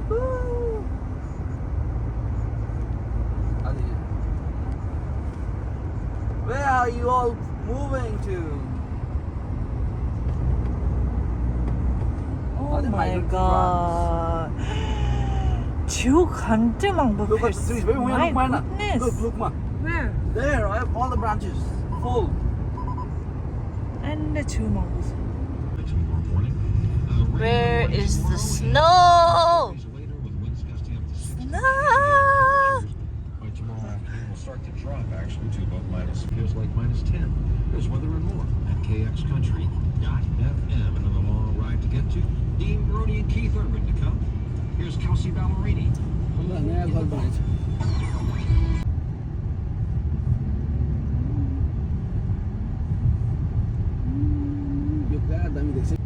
Woo. Where are you all moving to? Oh the my migrant god. 지옥 간 데만 뭐 Look at the trees. Wait, My look, man. goodness. Look, man. Where? There, I have all the branches full. And the 지옥 만 보세요. Where is the snow? Snow! By tomorrow afternoon, will start to drop actually to about feels like -10. There's weather and more at kxcountry.fm. And on the long ride to get to, Dean Brody and Keith Urban to come. Here's Kelsey Ballerini. नया घर बनाएछ यो क्या दामी देख्छ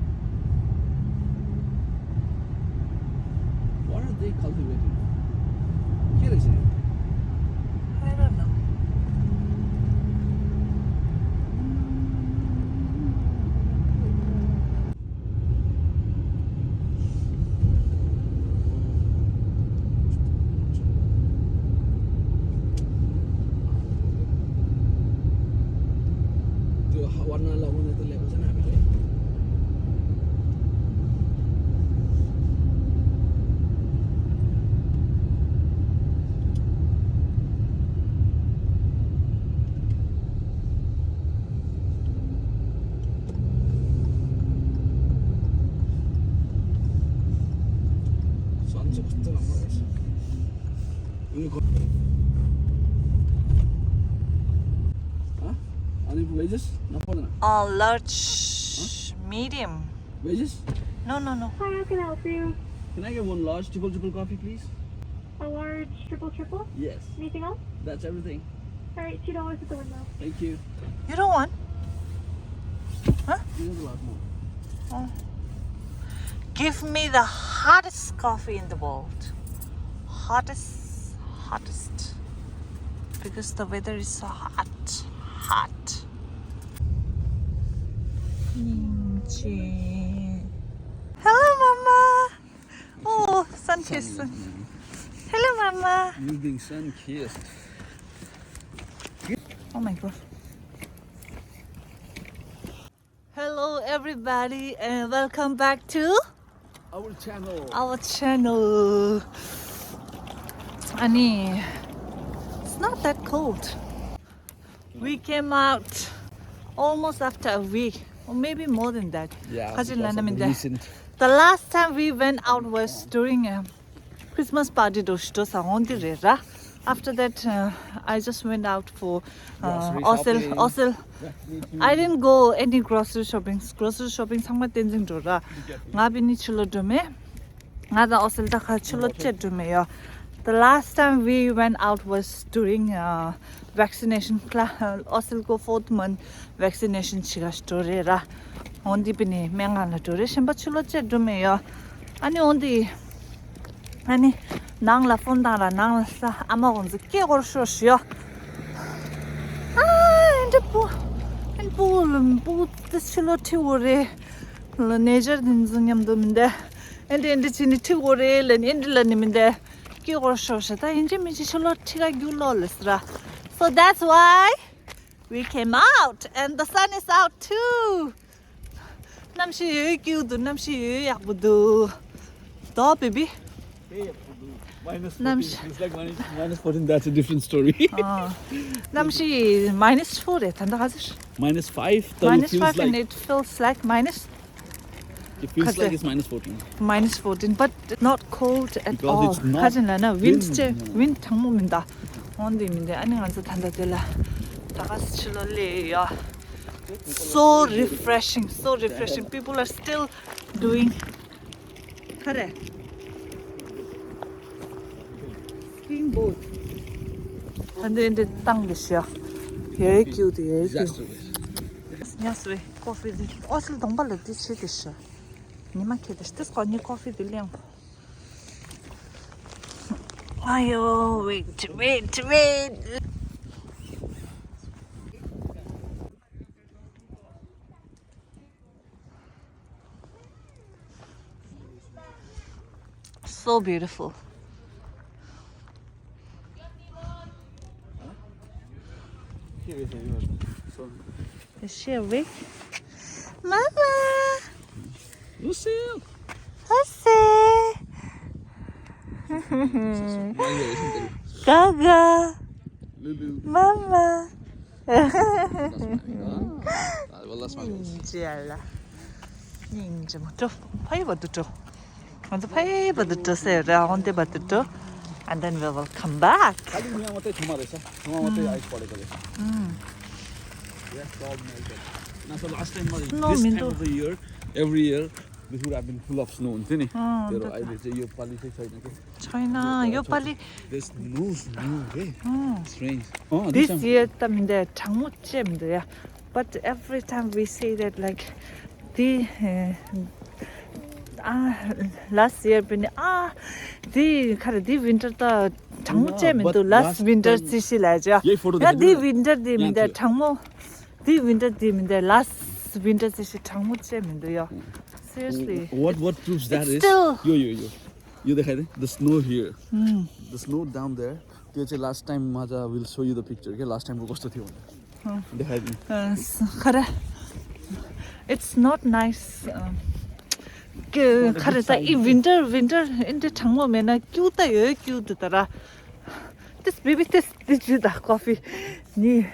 What are they cultivating? के रहेछ यो? I don't know. त्यो वर्ना लगाउने त ल्याएको छैन हामीले सन चाहिँ कस्तो राम्रो रहेछ अनि वेजेस नपर्दैन Large, medium. Wedges No. Hi, how can I help you? Can I get one large triple coffee please? A large triple? Yes, Anything else? that's everything. Alright, $2 at the window. Thank you. You don't want? You have a lot more. Oh. Give me the hottest coffee in the world. Hottest. Because the weather is so hot. Kimchi. Hello, Mama. Oh, sun kiss. Hello, Mama. You being sun kissed. Oh my god. Hello, everybody, and welcome back to Our channel. our channel. Ani, it's not that cold. We came out almost after a week, or maybe more than that. Yeah, Kajin because of Lanam in the there. recent. The last time we went out was during a Christmas party. After that, I just went out for Grocery shopping. Osel. I didn't go any grocery shopping. Grocery shopping 상마 땐징 줘라. 나비니 칠로드메. 나다 Osel 다 칠로 쳇드메요. The last time we went out was during vaccination. Osel go 4th month vaccination 치가 스토리라. 온디 비니 맹안라 도레 심바 칠로 쳇드메요. 아니 온디 아니 낭라 폰다라 낭라 아마곤즈 깨고 쇼시요. 아 근데 뭐 칠로 티오레 네저 딘즈냠도민데 엔데 진이 티오레 렌인들라님인데 깨고 쇼시다 인제 미지 칠로 티가 귤롤스라. So that's why we came out and the sun is out too. 남시 끼우도 남시 약부도 더 baby. Minus Namshi. 14. It's like minus 14. That's a different story. 남시 -4래 단다 가지. -5. Though it feels -5 and like it feels like it feels Kase. like it's -14. -14, but not cold at Because all. it's not 가진라나 wind. 윈드 장모민다. 온디민데 아니간서 단다들라. 다가스 칠럴리야. So refreshing. People are still doing 그래. skiing boat. 근데 땅듯이야. 예기우도 예기. Disastrous. Ясве, кофе дил. Осл домбал ди чидиш. Нима кедиш. Тэс гони кофе дилэн. Айо, wait. so beautiful. Is she awake? Mama! Lucille! Hussy! Gaga! Lulu. Mama! Well, that's my goals. Ninja. Ninja. 저 파이 받았죠. 먼저 파이 받았죠. 라운드 받았죠. And then we will come back. खाली यहाँ मात्रै छुमा रहेछ छुमा मात्रै ice परेको रहेछ so last time this time of the year every year this would have been full of snow हुन्थ्यो नि तर अहिले चाहिँ यो पालि चाहिँ छैन के छैन यो पालि there's no snow hey strange this year taminde 장무잼도야 but every time we say that like the last year पनि the खरे the winter त 장무잼도 last winter 지시라죠 야 the winter दि민데 장무 the winter दि민데 last winter 지시 장무잼도요 seriously what proves that is yo देखाइदे the snow here the snow down there त्यो चाहिँ last time Maaza will show you the picture के last time को कस्तो थियो भने देखाइदिनु खरे it's not nice 그 खरे त 이 winter into 장무면은 क्यूता यो क्यूत तर this baby this 주다 coffee 니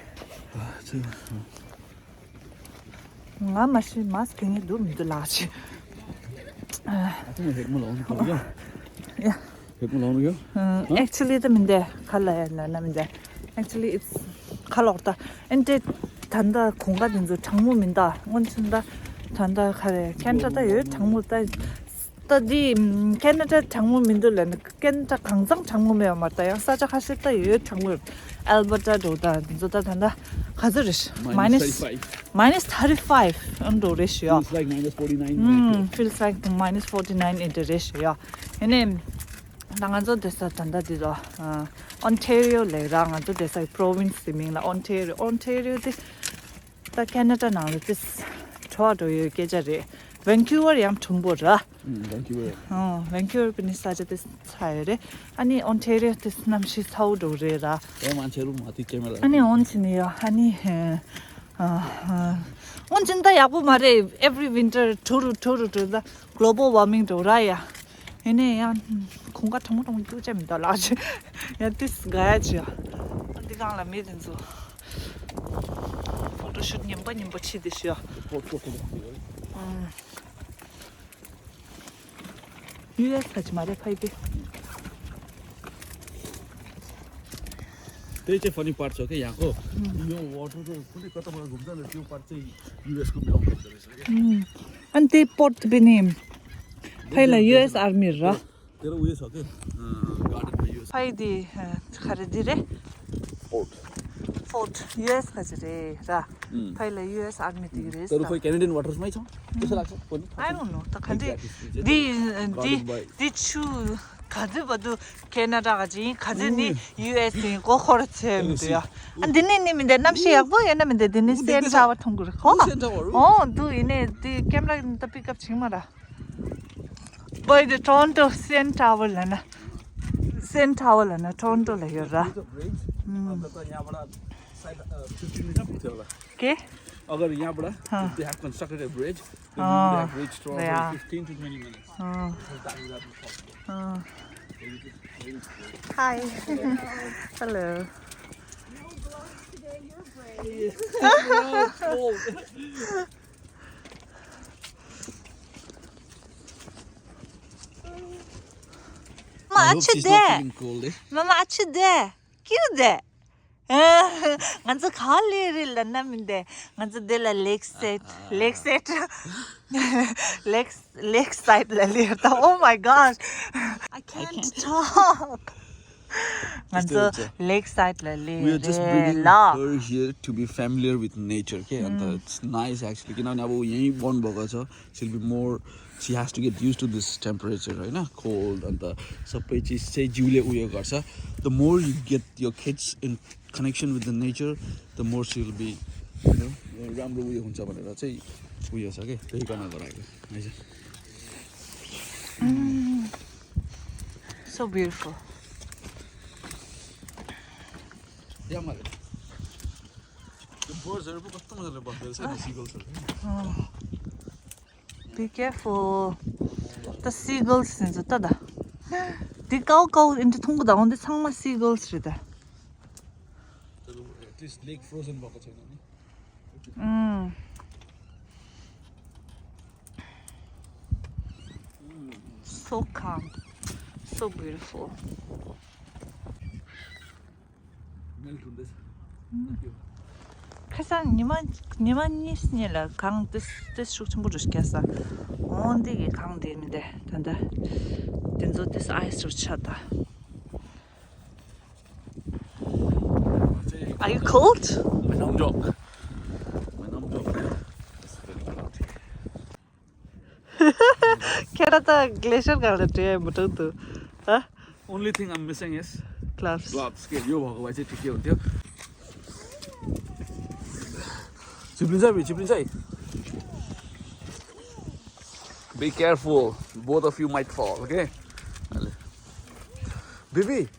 마마시 마스크니 도미도 라지 हेडमा लाउनु पर्यो हेडमा लाउनु यो actually the minde khala na minde actually it's color ta ente 단다 공간인도 장무민다 원춘다 단다 카레 캔자다 요 장무다 따디 캐나다 장무민들은 캔자 강성 장무메어 맞다요 사자 하실 때 장무 알버타 도다 조다 단다 가즈르시 minus 35 on the ratio it's like minus 49 feels like minus 49 in the ratio and 나간저 됐어 단다디도 Ontario 레랑 안저 됐어 province 미밍라 Ontario 다 캐나다 나는 this 저도 계절이 Vancouver 양 전부라 Vancouver Vancouver पनि 사제 this 차이래 아니 Ontario this 남시 사우도래라 마न्छेहरु माथि camera 아니 온치니요 아니 온진다 야부 말에 every winter 토르 global warming 도라야 얘네 야 공가 정말 쭈잼이다 라지 야 this 가야지 어디 가라 메든소 포토슛 님버 치듯이요 US 가지 말해 파이비 त्यही चाहिँ funny part छ के यहाँको यो water चाहिँ कुनै कताबाट घुम्छ नि त्यो पार्ट चाहिँ US को बिलोङ गर्छ रहेछ के अनि त्यही पोर्ट पनि पहिला US आर्मी र तेरो उयो छ के गार्डनमा US फाइदी खरेदिरे फोर्ट US खजरे र पहिला US आर्मी दिरे तर खोइ क्यानेडियन वाटर्समै छ त्यसो लाग्छ पनि I don't know त खन्दी 디 छु 가즈 봐도 캐나다 가지 가즈니 US 고 거르체도야 안 드네님인데 남시약 뭐 얘네면데 드네 센타워 통구를 도 이네 디 카메라 다 픽업 칭마라 보이드 토론토 센타워라나 토론토 레여라 के अगर यहाँबाट they have constructed a bridge they have reached for 15 to 20 minutes Hi. Hello. Mama, Mama, cute. Ganze Kali Lanaminde, Ganze de la Lakeside, Lakeside Lalita. Oh my gosh, I can't talk. Ganze Lakeside Lalita. We are just bringing her here to be familiar with nature. Okay, and it's nice actually. You know, now we born boga, she'll be more. She has to get used to this temperature, right? Na cold and the sabai cheese say jule uyo garcha. The more you get your kids in connection with the nature, the more she will be, you know, राम्रो उयो हुन्छ भनेर चाहिँ उयो छ के त्यही गर्न गराएको है So beautiful. Yeah, man. The birds are कस्तो मजाले बसेको छ नि seagulls. Be careful. The seagulls is the tada. The cow into 통고 나오는데 상마 seagulls이다. At least lake frozen भएको छैन नि. So calm. So beautiful. Melt हुँदैछ. Kasan niman nisnila kang this shukchum burushkasa. Onde kang demide tanda. Denzo this ice chata. Are you cold? My numb dog. Kerata glacier garda try mutu. Huh? Only thing I'm missing is Gloves. gloves. के यो भएको भए चाहिँ ठिकै हुन्थ्यो. चिप्लिन्छ है. Be careful. Both of you might fall, okay? Baby,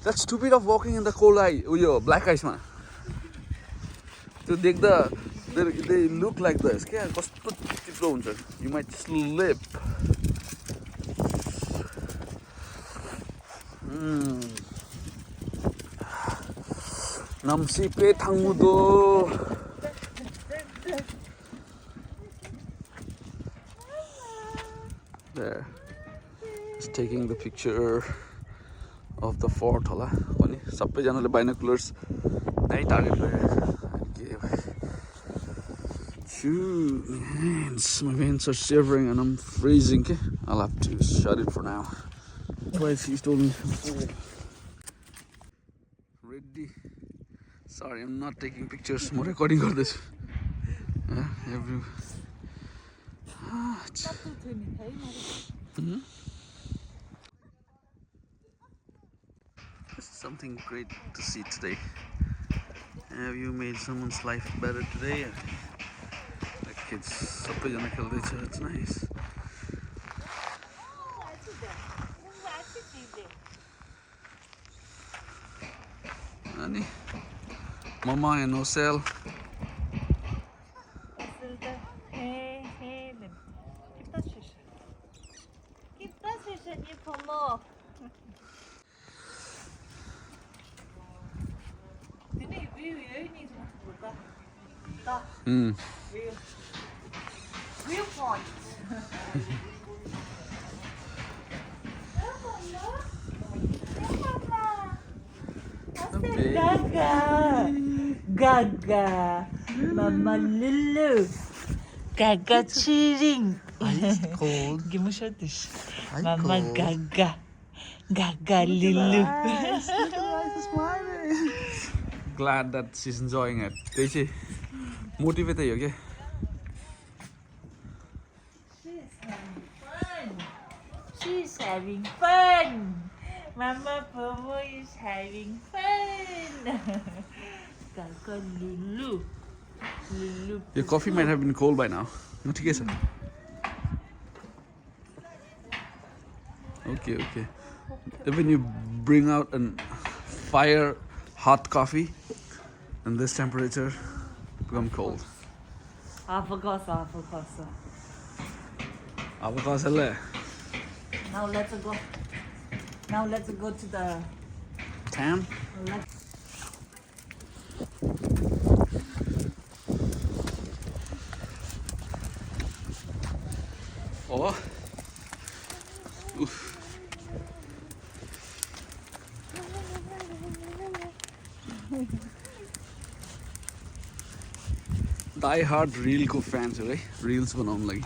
that's stupid of walking in the cold ice. Yo, black ice man. To dig they look like this. Okay? You might slip. Namsipe tangmudo. There. Just taking the picture of the fort होला पनि सबैजनाले binoculars नै target गरेको छ. My veins are shivering and I'm freezing. Okay? I'll have to shut it for now. Twice he's told me. Ready? Sorry, I'm not taking pictures. I'm recording all this. This is something great to see today. Have you made someone's life better today? The kids, it's nice. Nani? Mama and Osel. Viewpoint. Gaga, Mama Lulu, Gaga cheering. Ice cold. Give me a shot dish. Ice Mama cold. Gaga Lulu. Glad that she's enjoying it. Daisy, motivate her, okay? She's having fun. Mama Pomo is having fun. Gaga Lulu. Your coffee might have been cold by now. Not okay, sir. Okay. When you bring out a fire hot coffee and this temperature become cold. Avocado. Avocado. Now let's go to the Tam? Oh. Oof. Die hard reel ko fans hai, reels banaun lagi.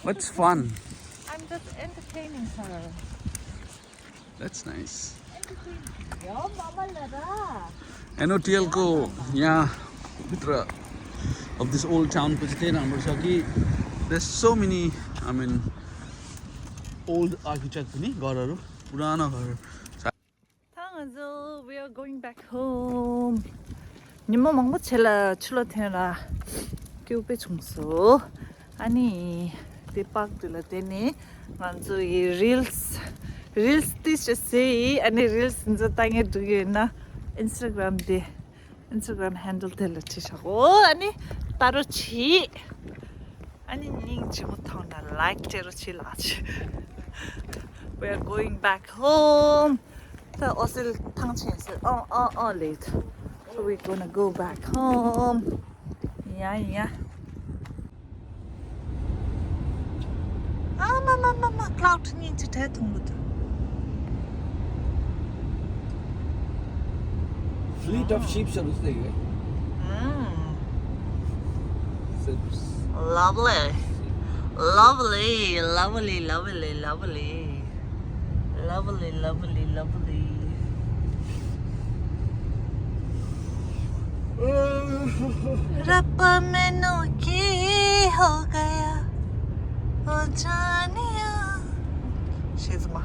What's fun? I'm just entertaining her. That's nice. Yo, mama lara. NOTL ko यहाँ भित्र of this old town ko चाहिँ राम्रो छ कि there's so many, I mean, old architect पनि घरहरू पुरानो घर. we are going back home. Nimmo mangbo chela chulo thera. Kyupe chungso. Ani park dula teni nganzu reels this just say and reels nzo tange duge na Instagram handle tel chishago ani taro chi ani ning chi mutona like tero chilach. We are going back home. The osil tangchen said late. So we're gonna go back home. Yeah. Mama, cloud need to tell Fleet of sheep shall stay. Lovely. रब्बा मैनू की हो गया ओ जानिया शेज़मा